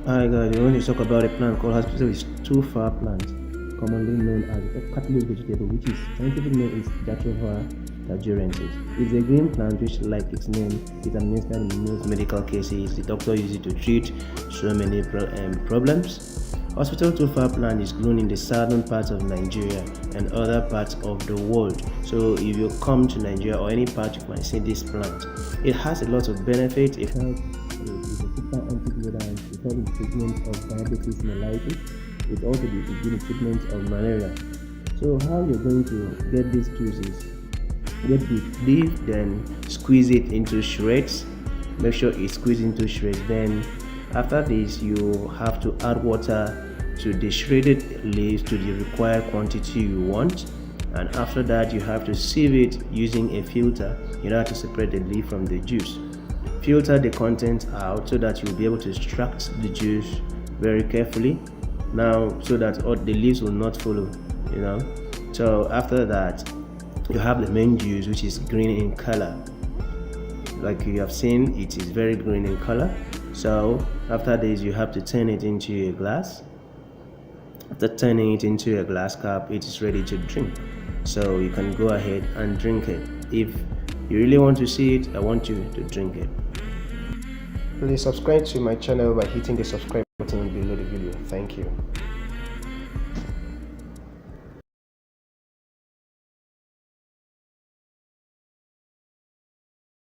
Hi guys, we want to talk about a plant called hospital is two-far plant, commonly known as a cabbage vegetable, which is scientific name is Jatropha tajurensis. It's a green plant which, like its name, is administered in most medical cases. The doctor uses it to treat so many problems. Hospital two-far plant is grown in the southern parts of Nigeria and other parts of the world. So if you come to Nigeria or any part, you might see this plant. It has a lot of benefits. It helps super antioxidant, it helps in treatment of diabetes mellitus. It also is good in treatment of malaria. So how you're going to get these juices? Get the leaf, then squeeze it into shreds. Make sure it's squeezed into shreds. Then after this, you have to add water to the shredded leaves to the required quantity you want. And after that, you have to sieve it using a filter in order to separate the leaf from the juice. Filter the contents out so that you'll be able to extract the juice very carefully now, so that all the leaves will not follow, so after that, you have the main juice, which is green in color. Like you have seen, it is very green in color. So after this, you have to turn it into a glass. After turning it into a glass cup, it is ready to drink. So you can go ahead and drink it. If you really want to see it, I want you to drink it. Please subscribe to my channel by hitting the subscribe button below the video. Thank you.